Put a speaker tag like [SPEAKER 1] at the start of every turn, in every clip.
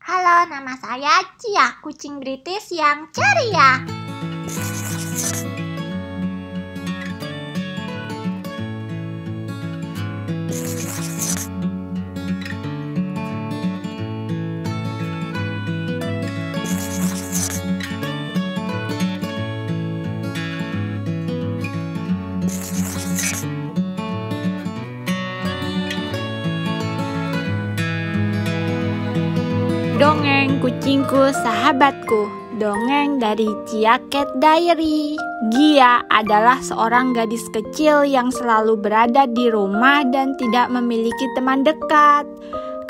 [SPEAKER 1] Halo, nama saya Cia, kucing British yang ceria.
[SPEAKER 2] Dongeng kucingku sahabatku. Dongeng dari Cia Cat Diary. Gia adalah seorang gadis kecil yang selalu berada di rumah dan tidak memiliki teman dekat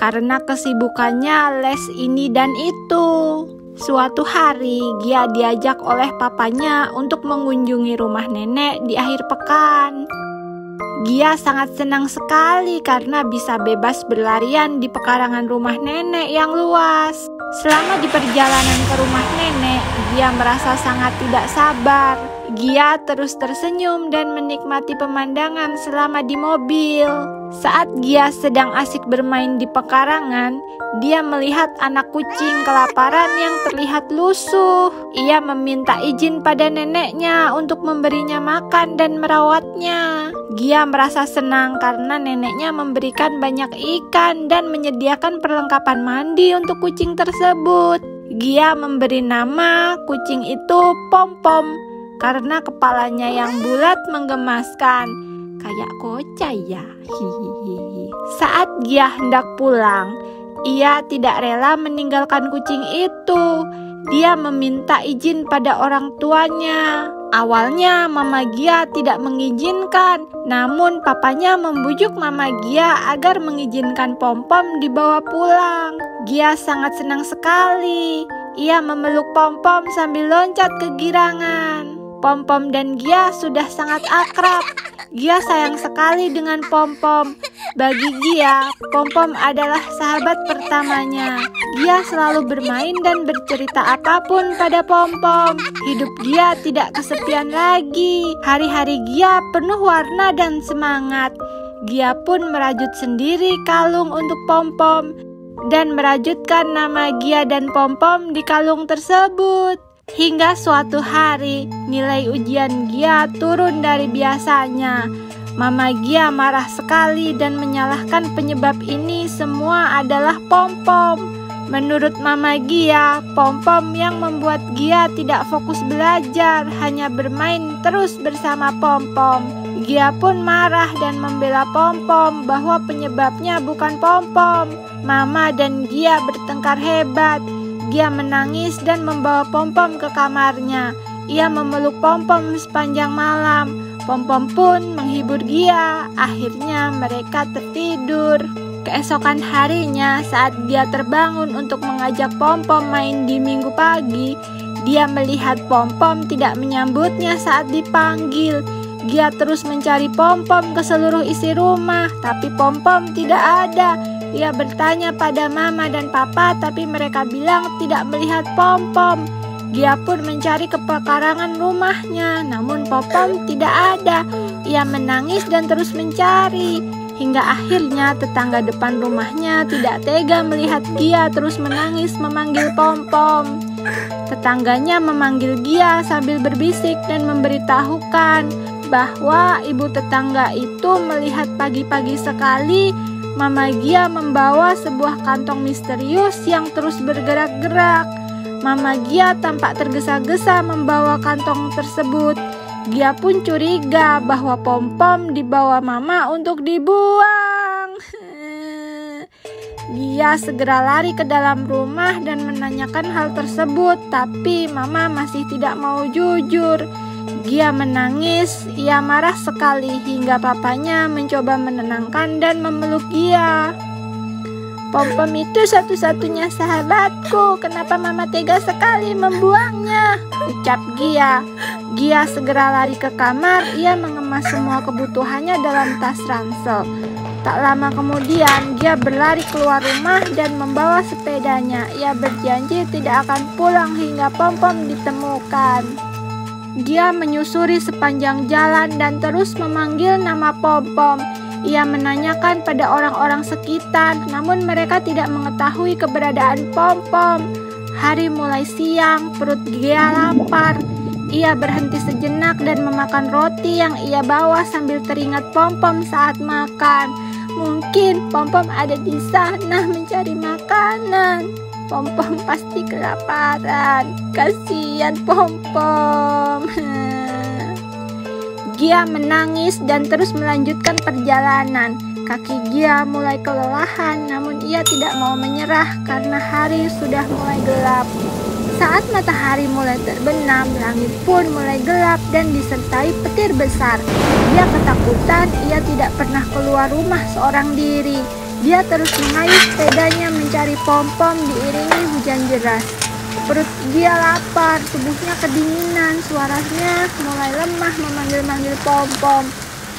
[SPEAKER 2] karena kesibukannya les ini dan itu. Suatu hari Gia diajak oleh papanya untuk mengunjungi rumah nenek di akhir pekan. Gia sangat senang sekali karena bisa bebas berlarian di pekarangan rumah nenek yang luas. Selama di perjalanan ke rumah nenek, Gia merasa sangat tidak sabar. Gia terus tersenyum dan menikmati pemandangan selama di mobil. Saat Gia sedang asik bermain di pekarangan, dia melihat anak kucing kelaparan yang terlihat lusuh. Ia meminta izin pada neneknya untuk memberinya makan dan merawatnya. Gia merasa senang karena neneknya memberikan banyak ikan dan menyediakan perlengkapan mandi untuk kucing tersebut. Gia memberi nama kucing itu Pom-Pom karena kepalanya yang bulat menggemaskan. Kayak kocai ya. Hihihi. Saat Gia hendak pulang, ia tidak rela meninggalkan kucing itu. Dia meminta izin pada orang tuanya. Awalnya Mama Gia tidak mengizinkan, namun papanya membujuk Mama Gia agar mengizinkan Pom-Pom dibawa pulang. Gia sangat senang sekali. Ia memeluk Pom-Pom sambil loncat kegirangan. Pom-Pom dan Gia sudah sangat akrab. Gia sayang sekali dengan Pom-Pom. Bagi Gia, Pom-Pom adalah sahabat pertamanya. Gia selalu bermain dan bercerita apapun pada Pom-Pom. Hidup Gia tidak kesepian lagi. Hari-hari Gia penuh warna dan semangat. Gia pun merajut sendiri kalung untuk Pom-Pom dan merajutkan nama Gia dan Pom-Pom di kalung tersebut. Hingga suatu hari, nilai ujian Gia turun dari biasanya. Mama Gia marah sekali dan menyalahkan penyebab ini semua adalah Pom-Pom. Menurut Mama Gia, Pom-Pom yang membuat Gia tidak fokus belajar, hanya bermain terus bersama Pom-Pom. Gia pun marah dan membela Pom-Pom bahwa penyebabnya bukan Pom-Pom. Mama dan Gia bertengkar hebat. Gia menangis dan membawa Pom-Pom ke kamarnya. Ia memeluk Pom-Pom sepanjang malam. Pom-Pom pun menghibur Gia. Akhirnya mereka tertidur. Keesokan harinya, saat Gia terbangun untuk mengajak Pom-Pom main di minggu pagi, dia melihat Pom-Pom tidak menyambutnya saat dipanggil. Gia terus mencari Pom-Pom ke seluruh isi rumah, tapi Pom-Pom tidak ada. Ia bertanya pada Mama dan Papa, tapi mereka bilang tidak melihat Pom-Pom. Gia pun mencari ke pekarangan rumahnya, namun Pom-Pom tidak ada. Ia menangis dan terus mencari. Hingga akhirnya tetangga depan rumahnya tidak tega melihat Gia terus menangis memanggil Pom-Pom. Tetangganya memanggil Gia sambil berbisik dan memberitahukan bahwa ibu tetangga itu melihat pagi-pagi sekali Mama Gia membawa sebuah kantong misterius yang terus bergerak-gerak. Mama Gia tampak tergesa-gesa membawa kantong tersebut. Gia pun curiga bahwa Pom-Pom dibawa Mama untuk dibuang. Gia segera lari ke dalam rumah dan menanyakan hal tersebut, tapi Mama masih tidak mau jujur. Gia menangis, ia marah sekali hingga papanya mencoba menenangkan dan memeluk Gia. Pom-Pom itu satu-satunya sahabatku, kenapa Mama tega sekali membuangnya? Ucap Gia. Gia segera lari ke kamar, ia mengemas semua kebutuhannya dalam tas ransel. Tak lama kemudian, Gia berlari keluar rumah dan membawa sepedanya. Ia berjanji tidak akan pulang hingga Pom-Pom ditemukan. Gia menyusuri sepanjang jalan dan terus memanggil nama Pom-Pom. Ia menanyakan pada orang-orang sekitar, namun mereka tidak mengetahui keberadaan Pom-Pom. Hari mulai siang, perut Gia lapar. Ia berhenti sejenak dan memakan roti yang ia bawa sambil teringat Pom-Pom saat makan. Mungkin Pom-Pom ada di sana mencari makanan. Pom-Pom pasti kelaparan. Kasihan Pom-Pom. Gia menangis dan terus melanjutkan perjalanan. Kaki Gia mulai kelelahan, namun ia tidak mau menyerah karena hari sudah mulai gelap. Saat matahari mulai terbenam, langit pun mulai gelap dan disertai petir besar. Dia ketakutan, ia tidak pernah keluar rumah seorang diri. Dia terus mengayuh sepedanya mencari Pom-Pom diiringi hujan deras. Perut Gia lapar, tubuhnya kedinginan, suaranya mulai lemah memanggil-manggil Pom-Pom.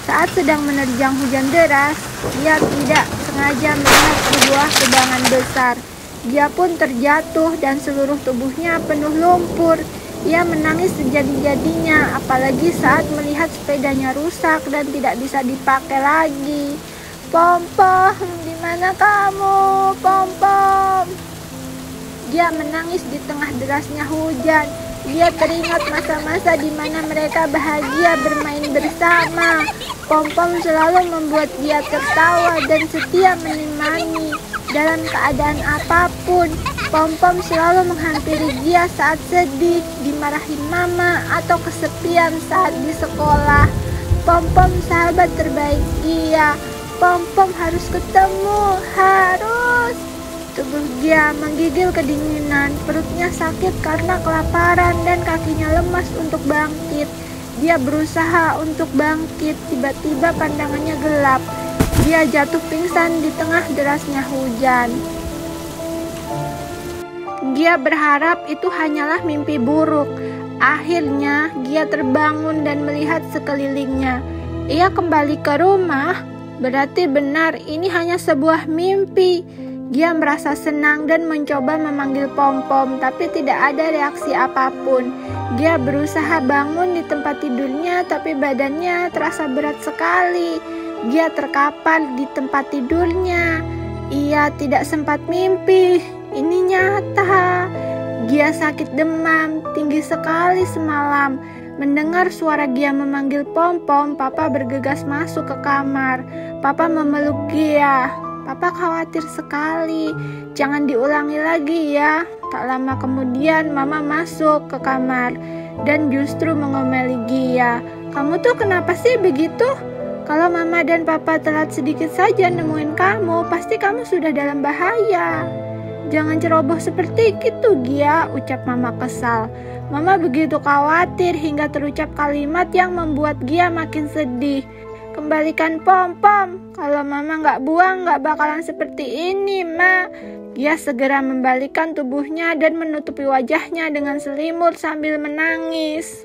[SPEAKER 2] Saat sedang menerjang hujan deras, dia tidak sengaja melihat sebuah tegangan besar. Dia pun terjatuh dan seluruh tubuhnya penuh lumpur. Ia menangis sejadi-jadinya, apalagi saat melihat sepedanya rusak dan tidak bisa dipakai lagi. Pom-Pom, di mana kamu, Pom-Pom? Dia menangis di tengah derasnya hujan. Dia teringat masa-masa di mana mereka bahagia bermain bersama. Pom-Pom selalu membuat dia tertawa dan setia menemani. Dalam keadaan apapun, Pom-Pom selalu menghampiri Gia saat sedih, dimarahin mama, atau kesepian saat di sekolah. Pom-Pom sahabat terbaik Gia. Pom-Pom harus ketemu, harus. Tubuh Gia menggigil kedinginan, perutnya sakit karena kelaparan dan kakinya lemas untuk bangkit. Dia berusaha untuk bangkit, tiba-tiba pandangannya gelap. Dia jatuh pingsan di tengah derasnya hujan. Gia berharap itu hanyalah mimpi buruk. Akhirnya, Gia terbangun dan melihat sekelilingnya. Ia kembali ke rumah. Berarti benar, ini hanya sebuah mimpi. Gia merasa senang dan mencoba memanggil Pom-Pom, tapi tidak ada reaksi apapun. Gia berusaha bangun di tempat tidurnya, tapi badannya terasa berat sekali. Gia terkapar di tempat tidurnya. Ia tidak sempat mimpi. Ini nyata. Gia sakit demam tinggi sekali semalam. Mendengar suara Gia memanggil Pom-Pom, Papa bergegas masuk ke kamar. Papa memeluk Gia. Papa khawatir sekali. Jangan diulangi lagi ya. Tak lama kemudian Mama masuk ke kamar dan justru mengomeli Gia. Kamu tuh kenapa sih begitu? Kalau Mama dan Papa telat sedikit saja nemuin kamu, pasti kamu sudah dalam bahaya. Jangan ceroboh seperti itu, Gia, ucap Mama kesal. Mama begitu khawatir hingga terucap kalimat yang membuat Gia makin sedih. Kembalikan Pom-Pom, kalau Mama nggak buang nggak bakalan seperti ini, Ma. Gia segera membalikan tubuhnya dan menutupi wajahnya dengan selimut sambil menangis.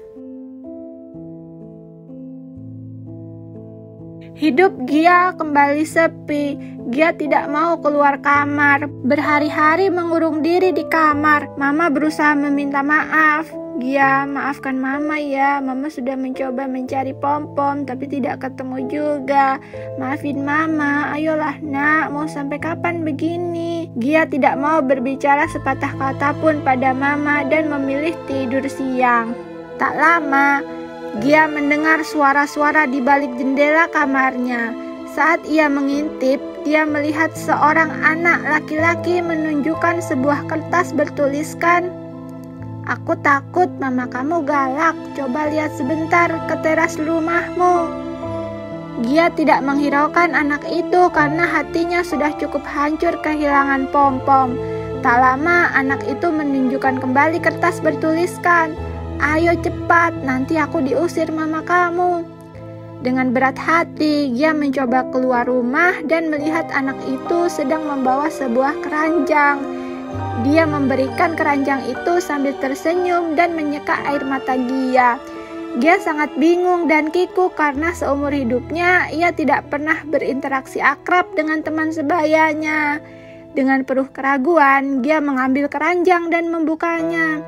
[SPEAKER 2] Hidup Gia kembali sepi. Gia tidak mau keluar kamar. Berhari-hari mengurung diri di kamar. Mama berusaha meminta maaf. Gia, maafkan Mama ya. Mama sudah mencoba mencari Pom-Pom tapi tidak ketemu juga. Maafin Mama. Ayolah nak, mau sampai kapan begini? Gia tidak mau berbicara sepatah kata pun pada Mama dan memilih tidur siang. Tak lama, Gia mendengar suara-suara di balik jendela kamarnya. Saat ia mengintip, dia melihat seorang anak laki-laki menunjukkan sebuah kertas bertuliskan, "Aku takut mama kamu galak, coba lihat sebentar ke teras rumahmu." Gia tidak menghiraukan anak itu karena hatinya sudah cukup hancur kehilangan Pom-Pom. Tak lama anak itu menunjukkan kembali kertas bertuliskan, "Ayo cepat, nanti aku diusir mama kamu." Dengan berat hati, Gia mencoba keluar rumah dan melihat anak itu sedang membawa sebuah keranjang. Dia memberikan keranjang itu sambil tersenyum dan menyeka air mata Gia. Gia sangat bingung dan kikuk karena seumur hidupnya ia tidak pernah berinteraksi akrab dengan teman sebayanya. Dengan penuh keraguan, Gia mengambil keranjang dan membukanya.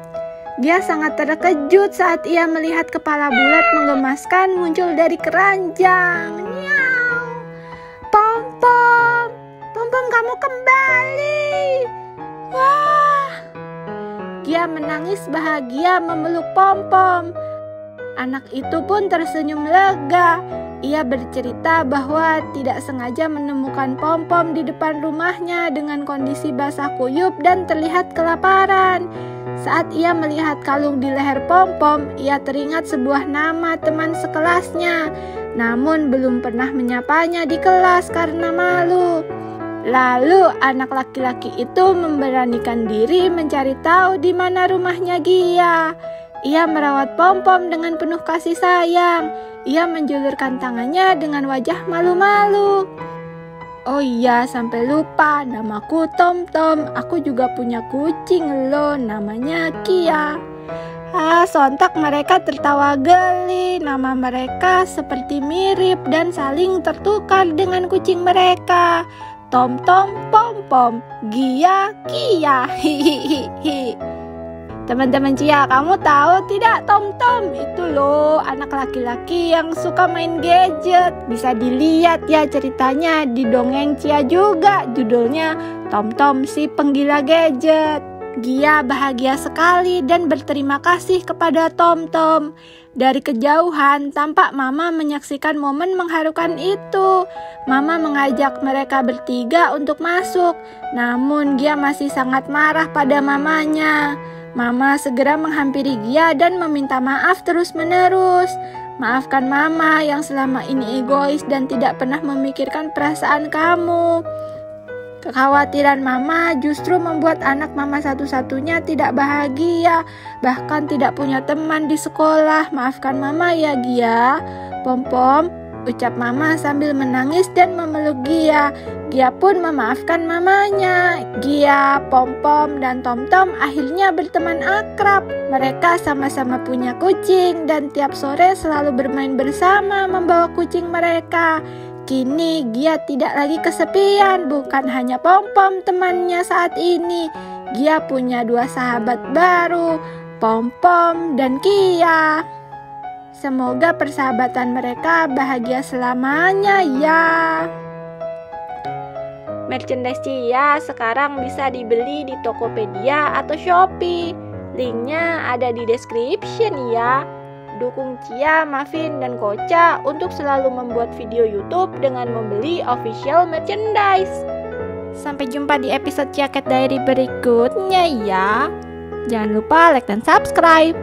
[SPEAKER 2] Gia sangat terkejut saat ia melihat kepala bulat menggemaskan muncul dari keranjang. Miau. kamu kembali. Wah. Gia menangis bahagia memeluk Pom-Pom. Anak itu pun tersenyum lega. Ia bercerita bahwa tidak sengaja menemukan Pom-Pom di depan rumahnya dengan kondisi basah kuyup dan terlihat kelaparan. Saat ia melihat kalung di leher Pom-Pom, ia teringat sebuah nama teman sekelasnya, namun belum pernah menyapanya di kelas karena malu. Lalu anak laki-laki itu memberanikan diri mencari tahu di mana rumahnya Gia. Ia merawat Pom-Pom dengan penuh kasih sayang. Ia menjulurkan tangannya dengan wajah malu-malu. Oh iya, sampai lupa, namaku Tom-Tom. Aku juga punya kucing loh, namanya Kia. Sontak mereka tertawa geli. Nama mereka seperti mirip dan saling tertukar dengan kucing mereka. Tom-Tom, Pom-Pom, Gia, Kia. Hihihi. Teman-teman Cia, kamu tahu tidak Tom-Tom itu loh anak laki-laki yang suka main gadget. Bisa dilihat ya ceritanya di dongeng Cia juga. Judulnya Tom-Tom si penggila gadget. Gia bahagia sekali dan berterima kasih kepada Tom-Tom. Dari kejauhan tampak Mama menyaksikan momen mengharukan itu. Mama mengajak mereka bertiga untuk masuk. Namun Gia masih sangat marah pada mamanya. Mama segera menghampiri Gia dan meminta maaf terus-menerus. Maafkan Mama yang selama ini egois dan tidak pernah memikirkan perasaan kamu. Kekhawatiran Mama justru membuat anak Mama satu-satunya tidak bahagia, bahkan tidak punya teman di sekolah. Maafkan Mama ya Gia. Pom-Pom, ucap Mama sambil menangis dan memeluk Gia. Gia pun memaafkan mamanya. Gia, Pom-Pom, dan Tom-Tom akhirnya berteman akrab. Mereka sama-sama punya kucing dan tiap sore selalu bermain bersama membawa kucing mereka. Kini Gia tidak lagi kesepian, bukan hanya Pom-Pom temannya saat ini. Gia punya 2 sahabat baru, Pom-Pom dan Kia. Semoga persahabatan mereka bahagia selamanya ya. Merchandise Cia sekarang bisa dibeli di Tokopedia atau Shopee. Linknya ada di description ya. Dukung Cia, Mavin, dan Koca untuk selalu membuat video YouTube dengan membeli official merchandise. Sampai jumpa di episode Cia Cat Diary berikutnya ya. Jangan lupa like dan subscribe.